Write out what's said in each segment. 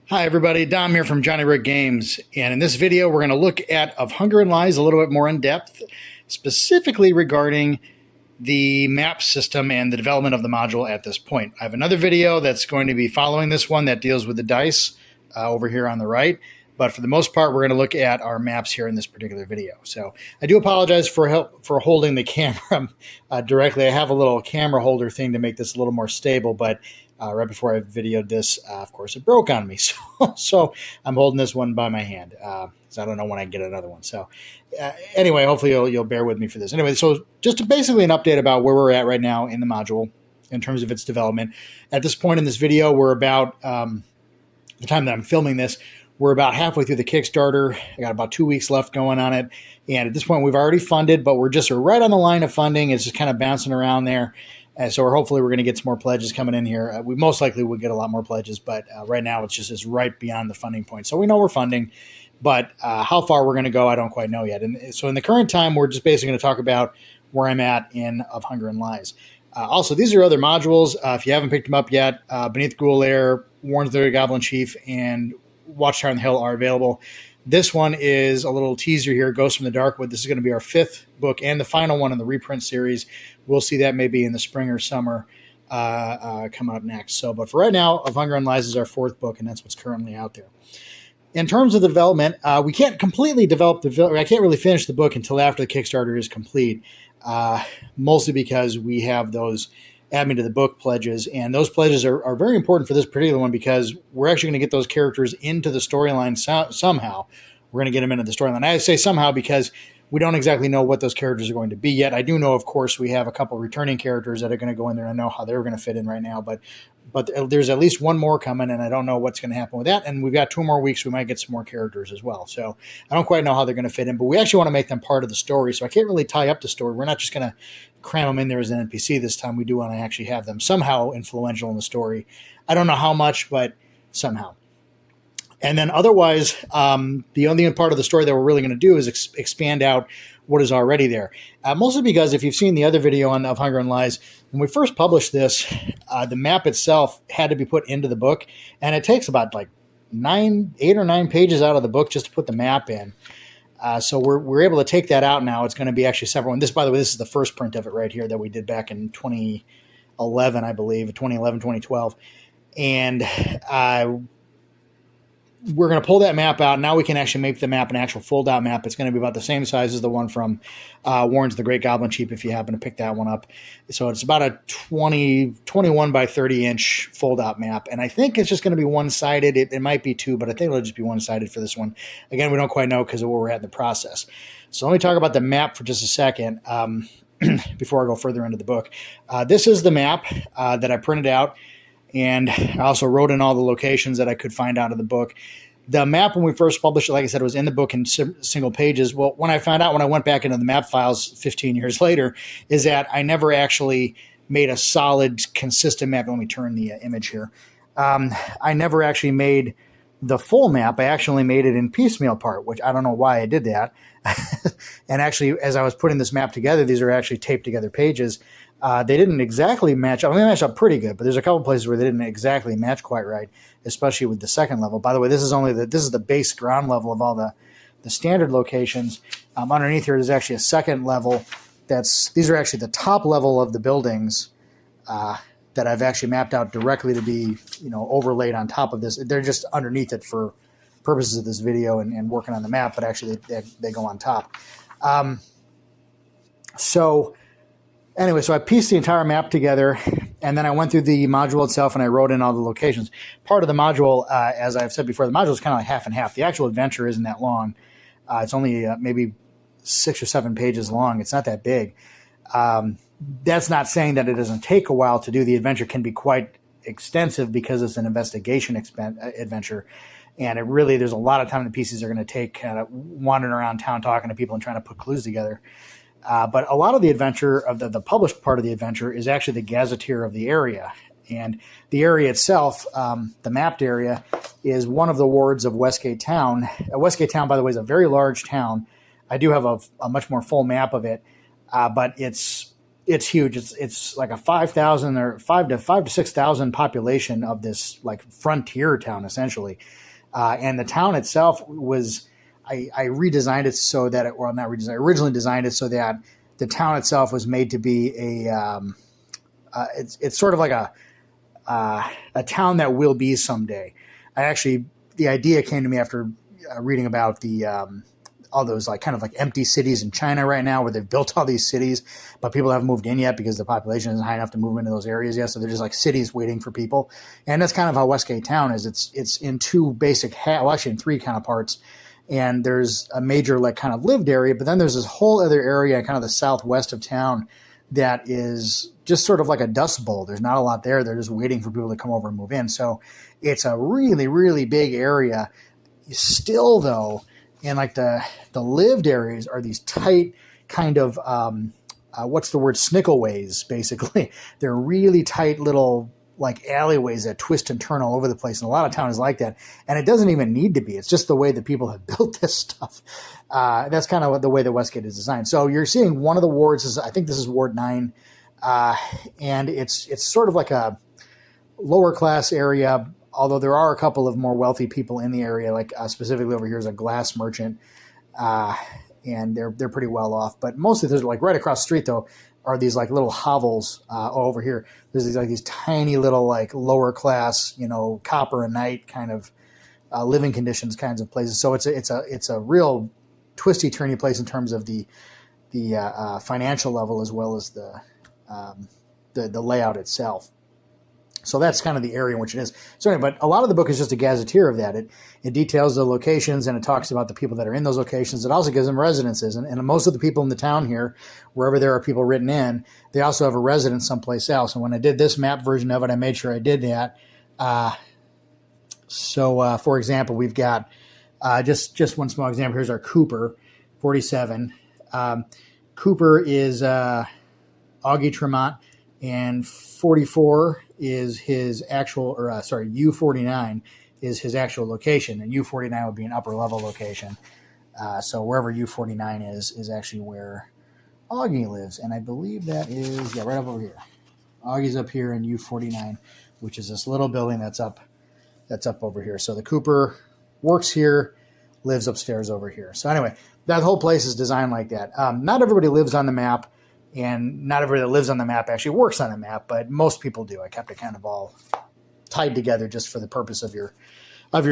Hi everybody, Dom here from Johnny Rick Games, and in this video we're going to look at Of Hunger and Lies a little bit more in depth, specifically regarding the map system and the development of the module at this point. I have another video that's going to be following this one that deals with the dice over here on the right, but for the most part we're going to look at our maps here in this particular video. So I do apologize for holding the camera directly. I have a little camera holder thing to make this a little more stable, but right before I videoed this, of course, it broke on me. So I'm holding this one by my hand. So I don't know when I get another one. So anyway, hopefully you'll bear with me for this. Anyway, so just basically an update about where we're at right now in the module in terms of its development. At this point in this video, we're about, the time that I'm filming this, we're about halfway through the Kickstarter. I got about 2 weeks left going on it. And at this point, we've already funded, but we're just right on the line of funding. It's just kind of bouncing around there. So hopefully we're going to get some more pledges coming in here. We most likely will get a lot more pledges, but right now it's right beyond the funding point. So we know we're funding, but how far we're going to go, I don't quite know yet. And so in the current time, we're just basically going to talk about where I'm at in Of Hunger and Lies. Also, these are other modules. If you haven't picked them up yet, Beneath Ghoul Lair, Warren's the Goblin Chief, and Watchtower on the Hill are available. This one is a little teaser here, Ghost from the Darkwood. This is going to be our 5th book and the final one in the reprint series. We'll see that maybe in the spring or summer coming up next. So, but for right now, Of Hunger and Lies is our 4th book, and that's what's currently out there. In terms of the development, we can't completely develop I can't really finish the book until after the Kickstarter is complete, mostly because we have those add me to the book pledges, and those pledges are very important for this particular one because we're actually going to get those characters into the storyline somehow. We're going to get them into the storyline. I say somehow because we don't exactly know what those characters are going to be yet. I do know, of course, we have a couple returning characters that are going to go in there. I know how they're going to fit in right now, but there's at least one more coming, and I don't know what's going to happen with that. And we've got 2 more weeks. We might get some more characters as well. So I don't quite know how they're going to fit in, but we actually want to make them part of the story. So I can't really tie up the story. We're not just going to cram them in there as an NPC this time. We do want to actually have them somehow influential in the story. I don't know how much, but somehow. And then otherwise, the only part of the story that we're really going to do is expand out what is already there. Mostly because if you've seen the other video on Of Hunger and Lies, when we first published this, the map itself had to be put into the book. And it takes about like 8 or 9 pages out of the book just to put the map in. So we're able to take that out now. It's going to be actually separate. And this, by the way, this is the first print of it right here that we did back in 2011, I believe, 2011, 2012. And we're going to pull that map out. Now we can actually make the map an actual fold-out map. It's going to be about the same size as the one from Warren's the Great Goblin Chief, if you happen to pick that one up. So it's about a 21 by 30-inch fold-out map. And I think it's just going to be one-sided. It might be 2, but I think it'll just be one-sided for this one. Again, we don't quite know because of where we're at in the process. So let me talk about the map for just a second before I go further into the book. This is the map that I printed out. And I also wrote in all the locations that I could find out of the book. The map, when we first published it, like I said, was in the book in single pages. Well, when I went back into the map files 15 years later, is that I never actually made a solid, consistent map. Let me turn the image here. I never actually made the full map. I actually made it in piecemeal part, which I don't know why I did that. And actually, as I was putting this map together, these are actually taped together pages. They didn't exactly match up. I mean, they matched up pretty good, but there's a couple places where they didn't exactly match quite right, especially with the second level. By the way, this is the base ground level of all the standard locations. Underneath here, there's actually a second level. These are actually the top level of the buildings that I've actually mapped out directly to be, overlaid on top of this. They're just underneath it for purposes of this video and working on the map, but actually they go on top. Anyway, so I pieced the entire map together, and then I went through the module itself, and I wrote in all the locations. Part of the module, as I've said before, the module is kind of like half and half. The actual adventure isn't that long. It's only maybe 6 or 7 pages long. It's not that big. That's not saying that it doesn't take a while to do. The adventure can be quite extensive because it's an investigation adventure. And there's a lot of time the pieces are going to take kind of wandering around town talking to people and trying to put clues together. But a lot of the adventure, of the published part of the adventure, is actually the gazetteer of the area. And the area itself, the mapped area, is one of the wards of Westgate Town. Westgate Town, by the way, is a very large town. I do have a much more full map of it, but it's it's huge. It's like a 5,000 or 5 to 6,000 population of this like frontier town essentially, and the town itself was I redesigned it so that not redesigned. I originally designed it so that the town itself was made to be it's sort of like a town that will be someday. The idea came to me after reading about all those like kind of like empty cities in China right now where they've built all these cities, but people haven't moved in yet because the population isn't high enough to move into those areas yet. So they're just like cities waiting for people. And that's kind of how Westgate Town is. It's in two basic, actually in three kind of parts. And there's a major like kind of lived area, but then there's this whole other area kind of the southwest of town that is just sort of like a dust bowl. There's not a lot there. They're just waiting for people to come over and move in. So it's a really, really big area. Still, though, and like the lived areas are these tight kind of, what's the word, snickleways, basically. They're really tight little like alleyways that twist and turn all over the place. And a lot of town is like that. And it doesn't even need to be. It's just the way that people have built this stuff. That's kind of the way that Westgate is designed. So you're seeing one of the wards, I think this is Ward 9. And it's sort of like a lower class area, although there are a couple of more wealthy people in the area, like specifically over here is a glass merchant, and they're pretty well off. But mostly there's like right across the street, though, are these like little hovels over here. There's these tiny little like lower class, copper and night kind of living conditions kinds of places. So it's a real twisty turny place in terms of the financial level as well as the layout itself. So that's kind of the area in which it is. So anyway, but a lot of the book is just a gazetteer of that. It details the locations and it talks about the people that are in those locations. It also gives them residences. And most of the people in the town here, wherever there are people written in, they also have a residence someplace else. And when I did this map version of it, I made sure I did that. For example, we've got just one small example. Here's our Cooper, 47. Cooper is Augie Tremont, and 44 is his actual, U49 is his actual location, and U49 would be an upper level location. So wherever U49 is actually where Augie lives, and I believe that is right up over here. Augie's up here in U49, which is this little building that's up over here. So the Cooper works here, lives upstairs over here. So anyway, that whole place is designed like that. Not everybody lives on the map. And not everybody that lives on the map actually works on the map, but most people do. I kept it kind of all tied together just for the purpose of your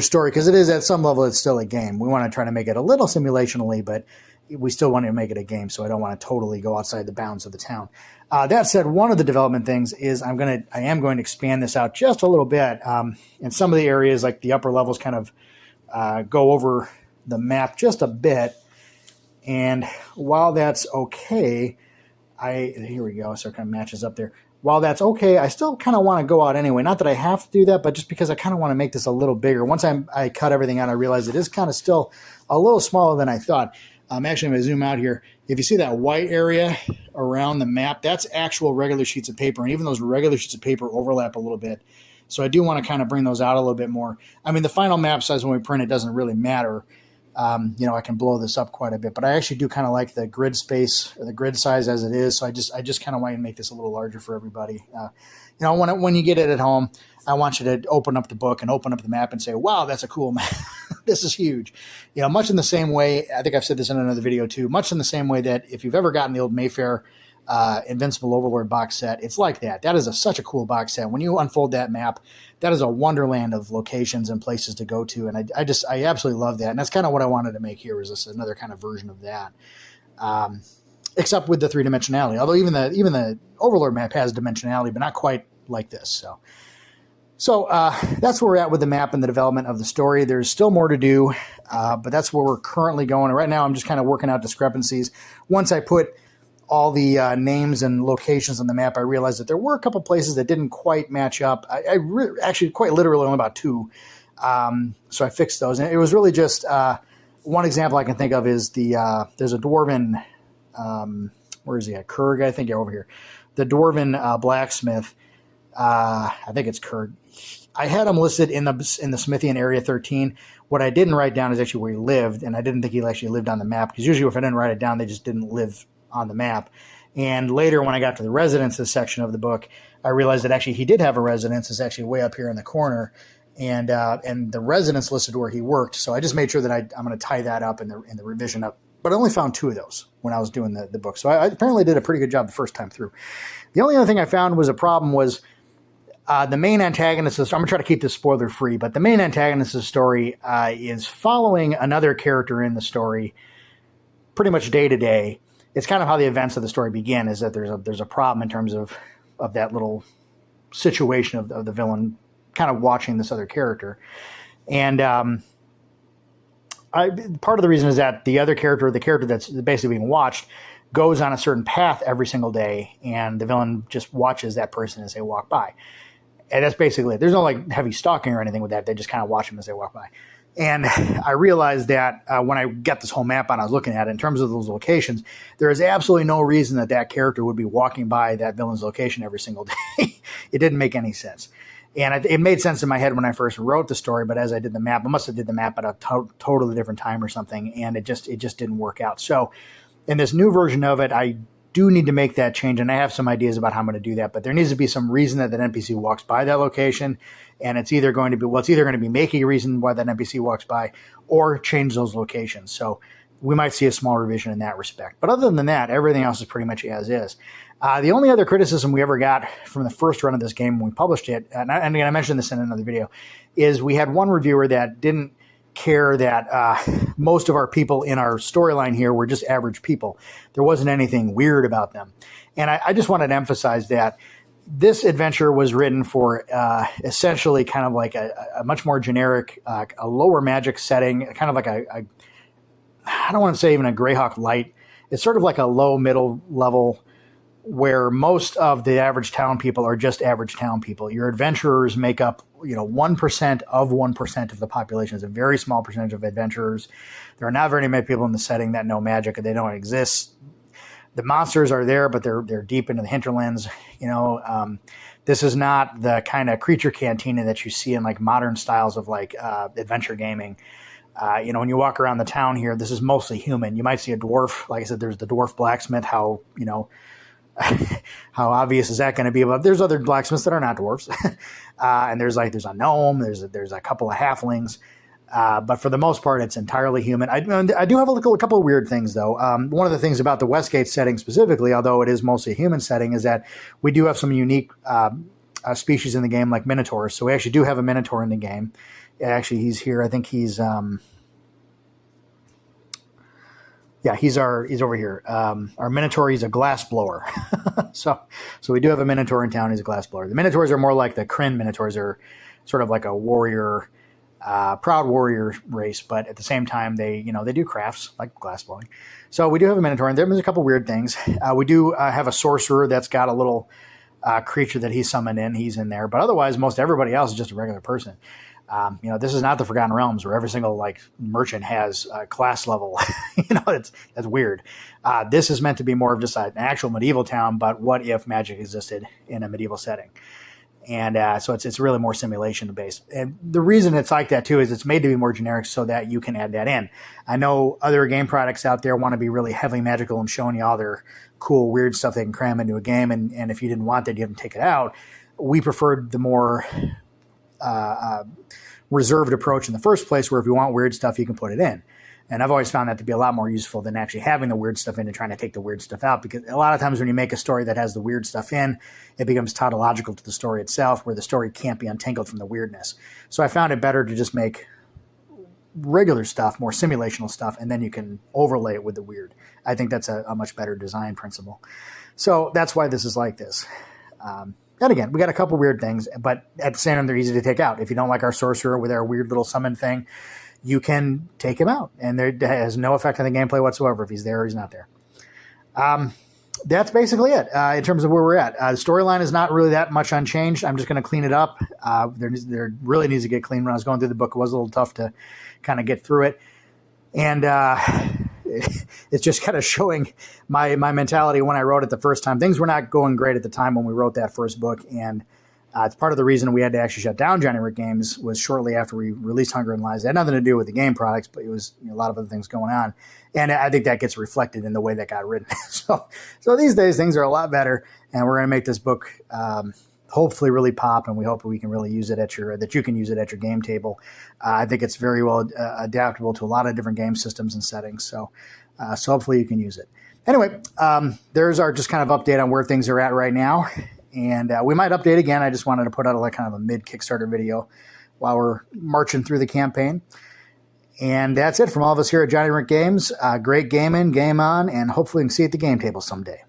story, because it is at some level it's still a game. We want to try to make it a little simulationally, but we still want to make it a game, so I don't want to totally go outside the bounds of the town. That said, one of the development things is I am going to expand this out just a little bit. In some of the areas, like the upper levels, kind of go over the map just a bit. And while that's okay, here we go, so it kind of matches up there. While that's okay, I still kind of want to go out anyway. Not that I have to do that, but just because I kind of want to make this a little bigger. Once I cut everything out, I realized it is kind of still a little smaller than I thought. I'm actually going to zoom out here. If you see that white area around the map, that's actual regular sheets of paper, and even those regular sheets of paper overlap a little bit. So I do want to kind of bring those out a little bit more. I mean, the final map size when we print it doesn't really matter. I can blow this up quite a bit, but I actually do kind of like the grid space or the grid size as it is. So I just kind of want to make this a little larger for everybody. When you get it at home, I want you to open up the book and open up the map and say, wow, that's a cool map. This is huge. Much in the same way, I think I've said this in another video too, much in the same way that if you've ever gotten the old Mayfair Invincible Overlord box set, it's like that. That is such a cool box set. When you unfold that map, that is a wonderland of locations and places to go to, and I absolutely love that. And that's kind of what I wanted to make here, was just another kind of version of that, except with the three-dimensionality. Although even the Overlord map has dimensionality, but not quite like this. So that's where we're at with the map and the development of the story. There's still more to do, but that's where we're currently going. Right now, I'm just kind of working out discrepancies. Once I put all the names and locations on the map, I realized that there were a couple places that didn't quite match up. Actually, quite literally only about two. So I fixed those. And it was really just one example I can think of is there's a Dwarven, where is he at? Kurg, I think, over here. The Dwarven blacksmith, I think it's Kurg. I had him listed in the Smithian Area 13. What I didn't write down is actually where he lived, and I didn't think he actually lived on the map, because usually if I didn't write it down, they just didn't live on the map. And later, when I got to the residences section of the book, I realized that actually he did have a residence. It's actually way up here in the corner, and the residence listed where he worked. So I just made sure that I'm going to tie that up in the revision up. But I only found 2 of those when I was doing the book. So I apparently did a pretty good job the first time through. The only other thing I found was a problem was the main antagonist. I'm going to try to keep this spoiler free, but the main antagonist of the story is following another character in the story pretty much day to day. It's kind of how the events of the story begin, is that there's a problem in terms of that little situation of the villain kind of watching this other character. And part of the reason is that the other character, the character that's basically being watched, goes on a certain path every single day, and the villain just watches that person as they walk by. And that's basically it. There's no like heavy stalking or anything with that. They just kind of watch them as they walk by. And I realized that when I got this whole map on, I was looking at it in terms of those locations, there is absolutely no reason that character would be walking by that villain's location every single day. It didn't make any sense. And it made sense in my head when I first wrote the story, but as I did the map, I must have did the map at a totally different time or something, and it just didn't work out. So in this new version of it, I do need to make that change, and I have some ideas about how I'm going to do that, but there needs to be some reason that NPC walks by that location, and it's either going to be making a reason why that NPC walks by or change those locations. So we might see a small revision in that respect. But other than that, everything else is pretty much as is. The only other criticism we ever got from the first run of this game when we published it, and again, I mentioned this in another video, is we had one reviewer that didn't care that most of our people in our storyline here were just average people. There wasn't anything weird about them. And I just wanted to emphasize that this adventure was written for essentially kind of like a much more generic, a lower magic setting, kind of like I don't want to say even a Greyhawk Light. It's sort of like a low middle level where most of the average town people are just average town people. Your adventurers make up, 1% of 1% of the population. It's a very small percentage of adventurers. There are not very many people in the setting that know magic, and they don't exist. The monsters are there, but they're deep into the hinterlands. This is not the kind of creature cantina that you see in like modern styles of like adventure gaming. When you walk around the town here, this is mostly human. You might see a dwarf. Like I said, there's the dwarf blacksmith. How obvious is that going to be? But there's other blacksmiths that are not dwarfs, and there's a gnome. There's a couple of halflings, but for the most part, it's entirely human. I do have a couple of weird things though. One of the things about the Westgate setting specifically, although it is mostly a human setting, is that we do have some unique species in the game, like minotaurs. So we actually do have a minotaur in the game. Actually, he's here. I think he's. He's over here. Our Minotaur, he's a glass blower. so we do have a Minotaur in town. He's a glass blower. The Minotaurs are more like the Kryn Minotaurs, are sort of like a warrior, proud warrior race, but at the same time, they do crafts like glass blowing. So we do have a Minotaur, and there's a couple weird things. We do have a sorcerer that's got a little creature that he summoned in. He's in there, but otherwise, most everybody else is just a regular person. This is not the Forgotten Realms where every single like merchant has a class level. That's weird. This is meant to be more of just an actual medieval town, but what if magic existed in a medieval setting? And so it's really more simulation based. And the reason it's like that too is it's made to be more generic so that you can add that in. I know other game products out there want to be really heavily magical and showing you all their cool, weird stuff they can cram into a game. And if you didn't want that, you have to take it out. We preferred the more reserved approach in the first place, where if you want weird stuff, you can put it in. And I've always found that to be a lot more useful than actually having the weird stuff in and trying to take the weird stuff out, because a lot of times when you make a story that has the weird stuff in, it becomes tautological to the story itself, where the story can't be untangled from the weirdness. So I found it better to just make regular stuff, more simulational stuff, and then you can overlay it with the weird. I think that's a much better design principle. So that's why this is like this. And again, we got a couple weird things, but at the same time, they're easy to take out. If you don't like our sorcerer with our weird little summon thing, you can take him out, and there has no effect on the gameplay whatsoever if he's there or he's not there. That's basically it in terms of where we're at. The storyline is not really that much unchanged. I'm just going to clean it up. There really needs to get clean. When I was going through the book, it was a little tough to kind of get through it. And it's just kind of showing my mentality when I wrote it the first time. Things were not going great at the time when we wrote that first book, and It's part of the reason we had to actually shut down Johnny Rick Games was shortly after we released Hunger and Lies. It had nothing to do with the game products, but it was a lot of other things going on. And I think that gets reflected in the way that got written. So these days things are a lot better, and we're going to make this book hopefully really pop, and we hope we can really use it that you can use it at your game table. I think it's very well adaptable to a lot of different game systems and settings. So hopefully you can use it. Anyway, there's our just kind of update on where things are at right now. And we might update again. I just wanted to put out kind of a mid-Kickstarter video while we're marching through the campaign. And that's it from all of us here at Johnny Rick Games. Great gaming, game on, and hopefully we can see you at the game table someday.